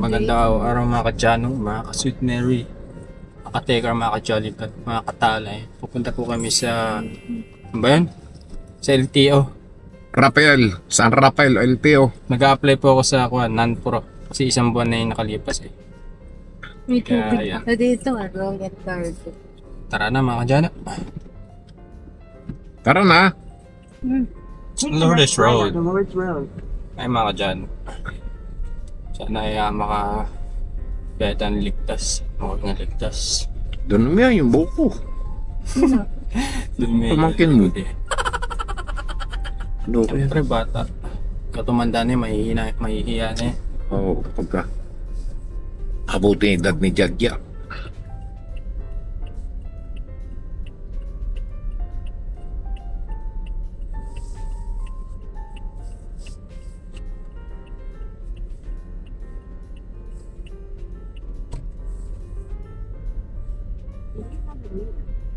Magandang araw mga kadyano, mga ka-sweet Mary, mga ka-taker, mga ka-jolly, mga katalay. Pupunta po kami sa, ano ba yun? Sa LTO. Rafael, San Rafael, LTO. Nag-a-apply po ako sa non-pro kasi isang buwan na yung nakalipas eh. May Kaya, tubig yan. ako dito, rocket card. Tara na mga kadyano. Tara na. Lourdes Road. Ay mga kadyano. Sana ay maka-beta ng ligtas. Mga ligtas. Doon mo yan, yung buko. Doon may Pamangkin mo. Ano ko yan? Siyempre bata. Katumanda na yun, mahihiya na yun. Oo, pagka abutin yung edad ni Jagya.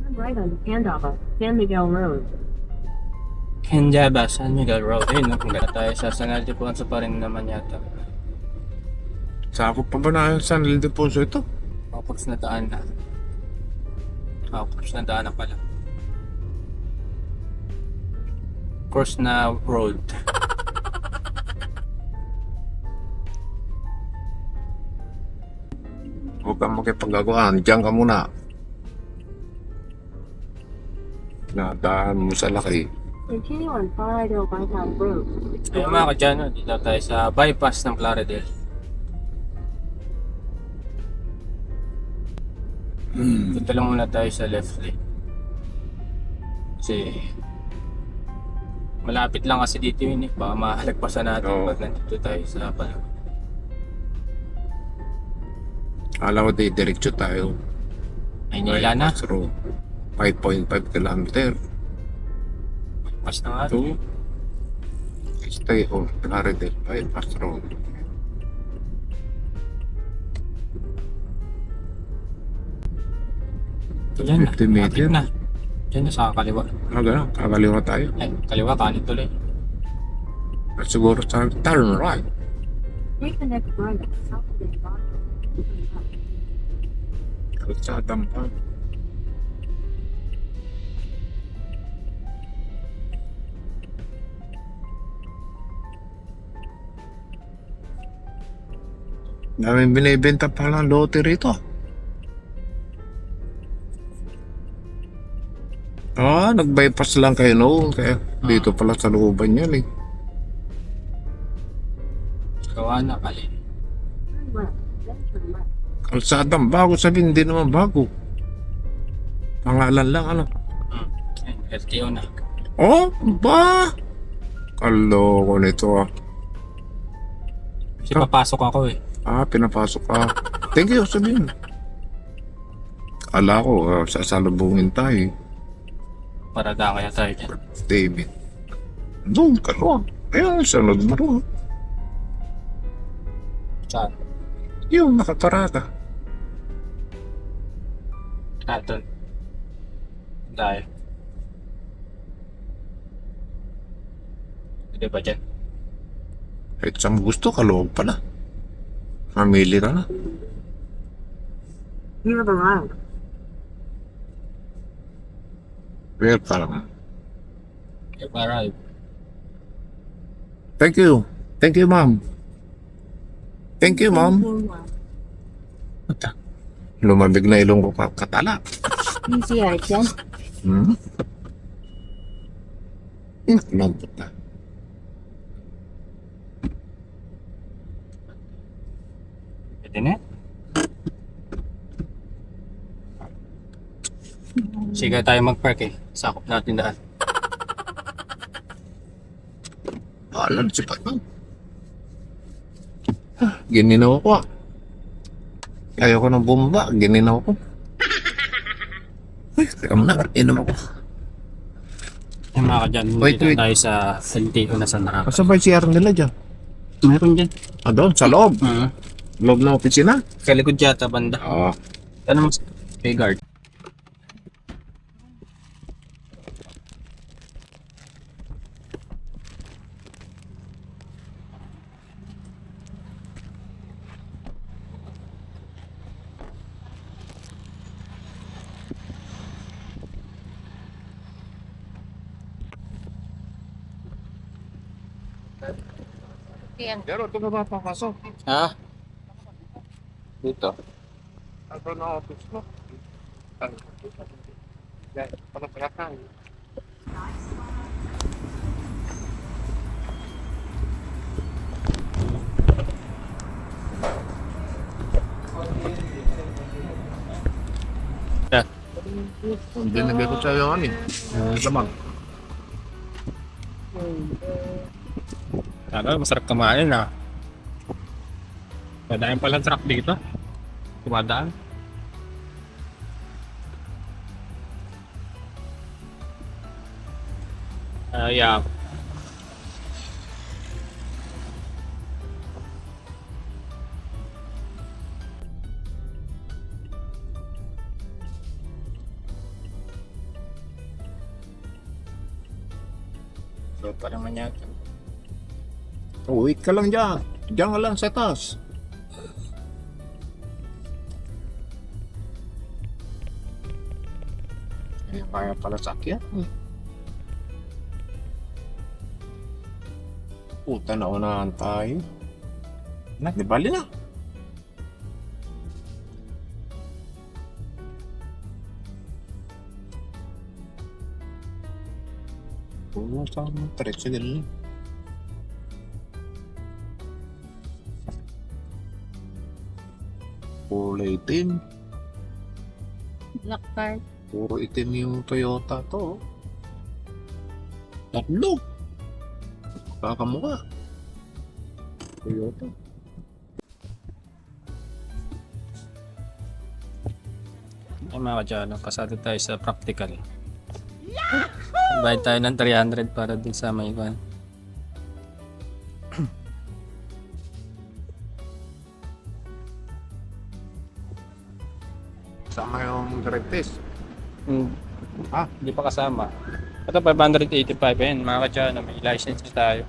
Turn right on Candaba, San Miguel Road. Kenjaba, San Miguel Road. Ayun, no? Kung gana tayo sa San Ildefonso pa rin naman yata. Sakop pa ba na San Ildefonso ito? Kapos na daan na. Kapos na daan na pala. Course na road. Huwag kang makipaggagawan. Diyan ka muna. Nadaan mo sa laki. Continue on Florida Bypass Road. Ayun mga kadyano, dito tayo sa bypass ng Plaridel. Dito lang muna tayo sa left lane. Kasi malapit lang kasi dito yun eh. Baka mahalagpasan natin Oo. pag nandito tayo sa paligid. Alam ko diretso tayo. Ay nila na. Bypass road. 5.5 kilometer. Pas na nga. So, stay on Plaridel Bypass Road. Yan na. 50 meter. Lapit na. Diyan na sa kaliwa. Gano'n, kakaliwa tayo. Ay, kaliwa kanin tuloy. At siguro sa turn right. Take the next right south of the Rock. Kalsadang pa. Daming binibenta pala lote rito. Nag-bypass lang kayo noon. Kaya dito pala sa looban yan eh. Gawa na kali. Turn left, then turn left. Kalsadang bago, sabihin hindi naman bago. Pangalan lang ano. Ayun, LTO na. Oh, ba? Kaloko nito ah. Kasi papasok ako eh. Pinapasok ka. Thank you, sabihin. Kala ko, sasalubungin tayo. Para da kaya tayo dyan. David. Doon ka no. Ayun, sunod mo ro. Saan? Yung nakaparada. Doon. Tayo. Hindi ba dyan? Kahit saan mo gusto, kaloob pala. Mamili ka na. Near the road. Where ka lang. Okay, para Thank you. Thank you, ma'am. Thank you, ma'am. Lumabig na ilong ko katala. Easy dyan. Lambot na. pwede na. Sige tayo mag-park eh. Sakop natin daan. Alam si Patman. Gininaw ko ah. Ayaw ko ng bomba. Gininaw ko. Ay, teka muna. Inom ako. Yung mga kadyan, Wait, dito wait. tayo sa LTO na San Rafael. Kasabay si CR nila dyan. Meron dyan. Doon, sa loob. Hmm. Loob ng opisina. Kalikod yata banda. Oo. Ano mo sa pay guard? Yan. Pero ito na ba papasok? Ha? Dito. Ano na office mo? Yan, pala pala tayo. Yeah. Hindi nabigay ko sa'yo ano eh. Lamang. Sana masarap kumain ah. Madami palang truck dito. Kumadaan. Yeah. So, pa naman yata. Oh, wait ka lang dyan. Diyan ka lang sa taas. Ayan, kaya pala sakyan. Puta na unahan tayo. Di bali na. Oo, saan mo? Tricycle lang. Kulay itim. Black card. Puro itim yung Toyota to. Tatlo. Kakamukha. Toyota. Ay mga kadyano, pasado tayo sa practical. Bayad tayo ng 300 para din sa may van. Sama yung direct test. Ah, hindi pa kasama. Ito 585 yan, mga kadyano, may license na tayo.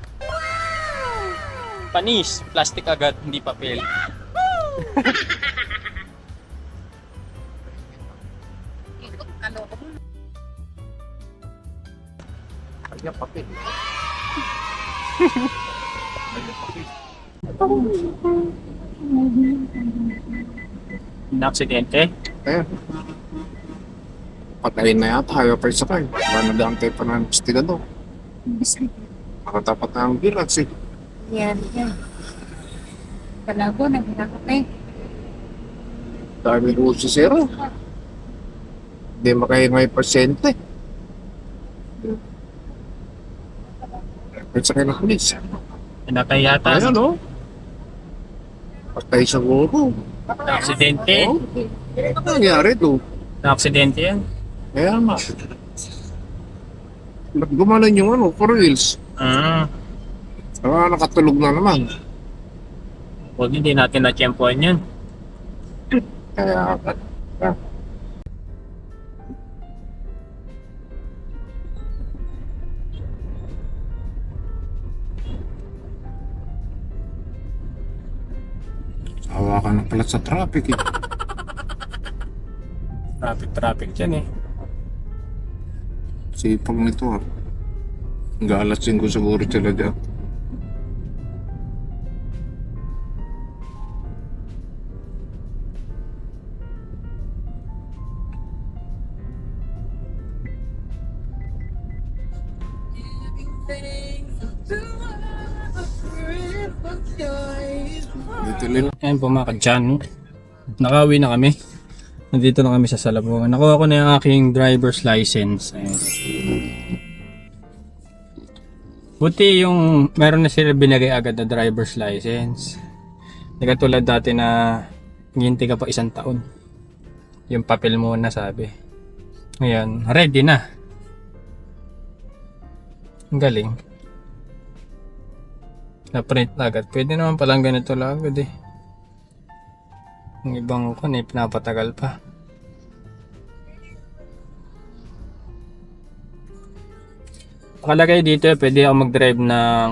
Panis, plastic agad, hindi papel. Ano ko? Kaya papel. Na-aksidente? Ayan. Patayin na yata. Ayaw pa sakay. Wala nag-aantay pa ng investigado. Nakatapat na ang bilags eh. Yan, yan. Palago, nagkakapay. Dahil rule si Zero. Hindi makahingay pasyente. Pwede sakay ng polis. Pinatay yata. Ayan o. Patay sa guro. Na-aksidente? Oh, ano nangyari to? Na-aksidente yan. Kaya nga. Ba't gumalan yung ano, for reals? Ah, Nakatulog na naman. huwag hindi natin na-tiyempoan yan. Kaya, hawakan na pala sa traffic eh. Traffic dyan eh. Sipag nito ah. Hanggang alas 5 siguro sila dyan. Dito lang. Ayan po mga kadyan. Nakauwi na kami. Nandito na kami sa Salabungan. Nakuha ko na yung aking driver's license. Ayan. Buti yung meron na sila binigay agad na driver's license. Hindi katulad dati na hinti ka pa 1 taon. Yung papel mo na sabi. Ngayon, ready na. Ang galing. Na-print na agad. Pwede naman palang ganito lang agad eh. Yung ibang ko na pinapatagal pa. Nakalagay dito, pwede ako mag-drive ng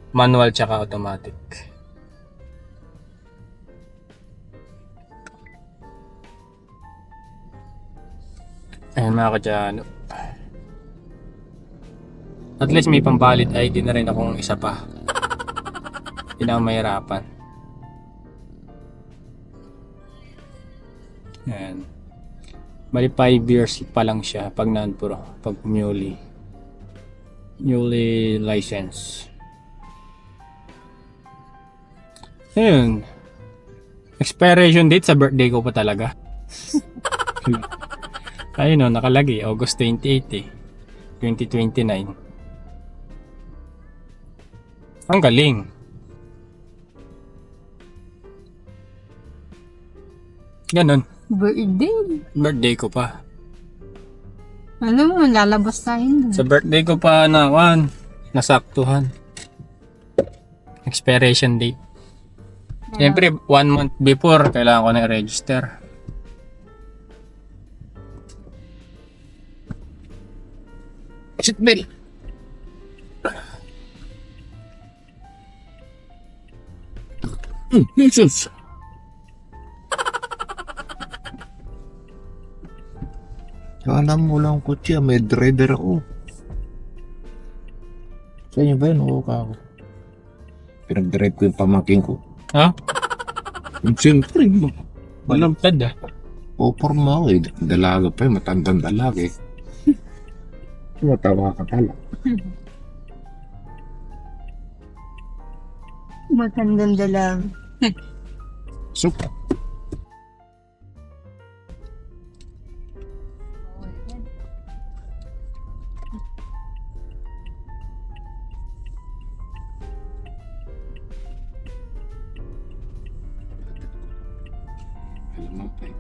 manual tsaka automatic. Ayan mga kadyano. At least may pambalid ID na rin akong isa pa. Hindi na ako mahirapan. Ayan. Bali 5 years pa lang siya pag non-pro, pag newly license. Ayun. Expiration date sa birthday ko pa talaga. Ayun o, nakalagay August 28 eh. 2029. Ang galing. Ganon. Birthday ko pa. Ano mo, lalabas tayo dun. Sa birthday ko pa nasaktuhan. Expiration date. Siyempre, 1 month before, kailangan ko na i-register. Seatbelt! Jesus! Alam mo lang kutsi, may driver ako. Sa inyo ba yun? Oo ka ako. Pinag-drive ko yung pamangking ko. Ha? Siyempre, Malampad ah. poporma ako eh. Dalaga pa yun, matandang dalaga eh. Matawa ka pala. Matandang dalang. Super. Alam mo pa eh.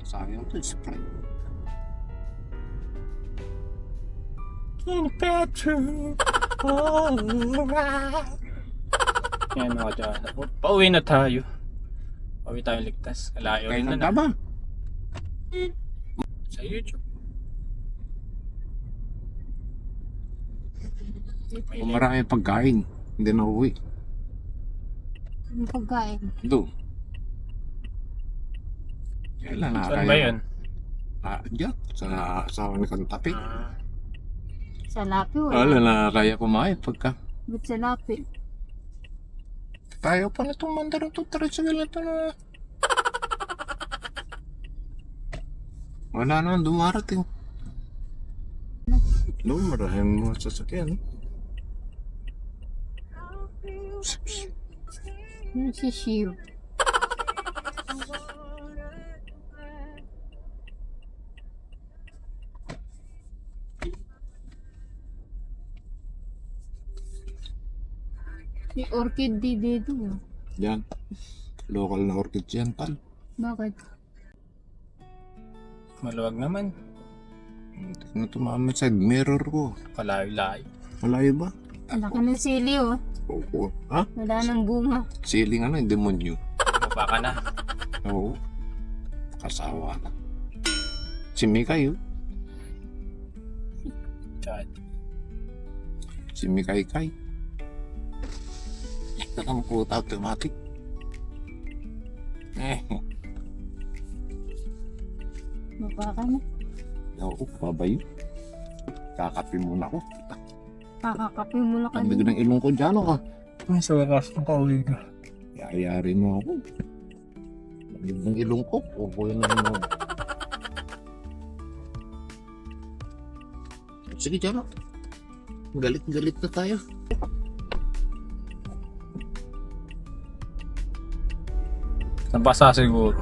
Sayang to, Sprite. In bedroom, alright. Yan mga dyan. Pauwi na tayo. Pauwi tayo ligtas. Alayo Kain na ng na. taba. Sa YouTube. Kung marami pagkain, hindi na uwi. Ang pagkain. Doon. Kailan na Saan ba yun? Diyan, sa asawa ni Kantapi. Sa lapi, Wala na kaya kumain pagka. Ba't sa lapi? Tayo pa na itong mandarang to, tricycle na ito na. Wala naman dumarating. No, maraming mga sasakyan. Si Shio. Si Orchid di dito. Yan. Local na orchid yan, pal. Bakit? Maluwag naman. Hindi na tumama side mirror ko. Kalayo-layo. Malayo ba? Ang laki ng sili, oh. Oo. Ha? Wala nang bunga. Siling ano, demonyo. Baba ka na. Oo. Kasawa na. Si Mikay, oh. Chad. Si Mikay Kay. Ang puta automatic. Baba ka na. Oo, babayo. Kakapi muna ako. Kakakape mo na Ang kanina. ng ilong ko dyan, ka. Ay, sa wakas ng kauwi ka. Yayari mo ako. Ang ng ilong ko. Kukuha na mo. Sige, dyan. Galit-galit na tayo. Nabasa siguro.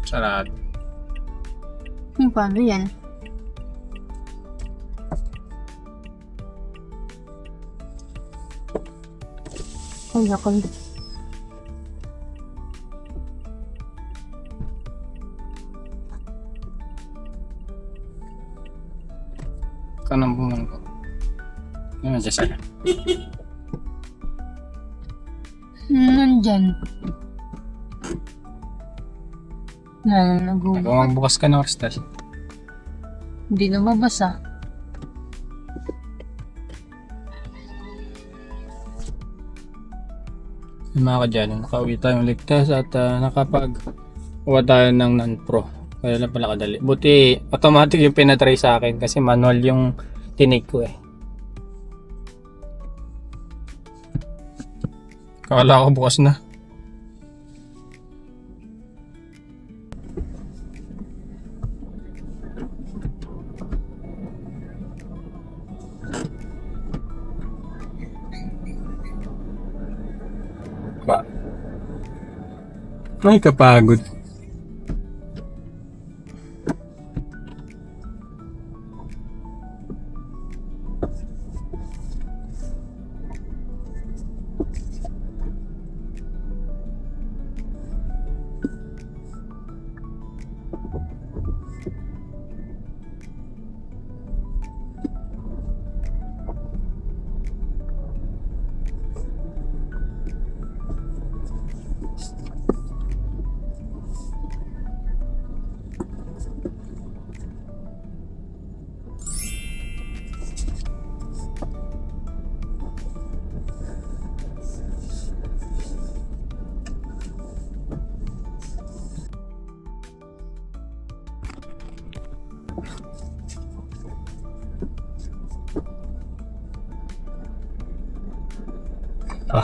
Sarado. Paano yan? Ay, ako. Kanang buman ko. Ano siya sa'yo? Nandyan. Nagugulong. Nagawang bukas ka ng kristal. Hindi na mabasa. Yung mga kadyan, nakauwi tayong ligtas at nakapag-uwa tayo ng non-pro. Kaya lang pala kadali. Buti automatic yung pinatry sa akin kasi manual yung tinig ko eh. Kala ko bukas na. Ba? Ay, kapagod.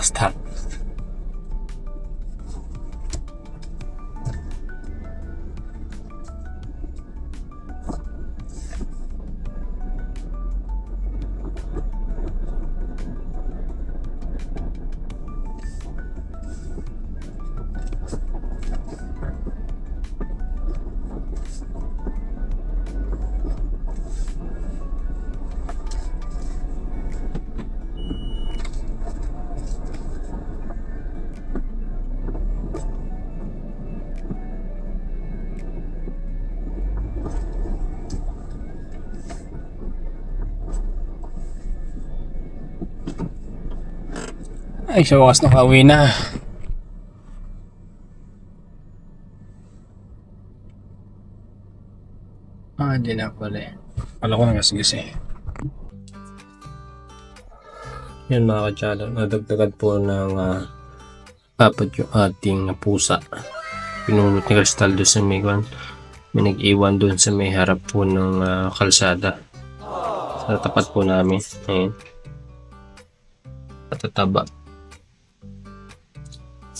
Stop. Ay, sa wakas nakauwi na. Hindi na pala eh. Kala ko nagasgas eh. Yan mga katsala, nadagdagan po ng apat yung ating pusa. Pinunot ni Crystal doon sa may may nag-iwan doon sa may harap po ng kalsada. Sa tapat po namin. Ayan. Patataba.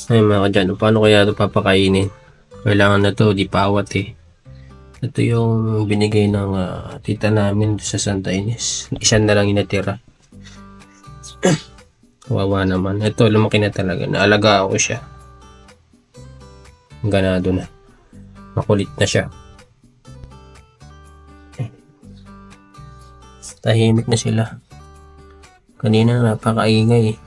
Ay mga kadyan, paano kaya ito papakainin? Kailangan na to, di pawat eh. Ito yung binigay ng tita namin sa Santa Ines. Isa na lang inatira. Kawawa naman. Ito, lumaki na talaga. Naalagaan ko siya. Ganado na. Makulit na siya. Tahimik na sila. Kanina napakaingay eh.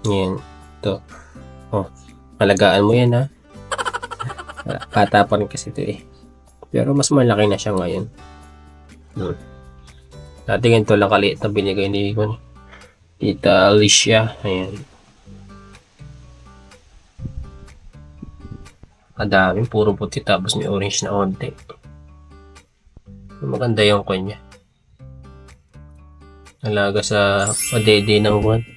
Yan. Ito. Oh, alagaan mo yan ha. Bata pa rin kasi ito eh. Pero mas malaki na siya ngayon. Dati ganito lang kaliit na binigay ni Tita Alicia. Ayan. Kadaming puro puti tapos may orange na onte. Maganda yung kanya. Alaga sa padede ng buwan.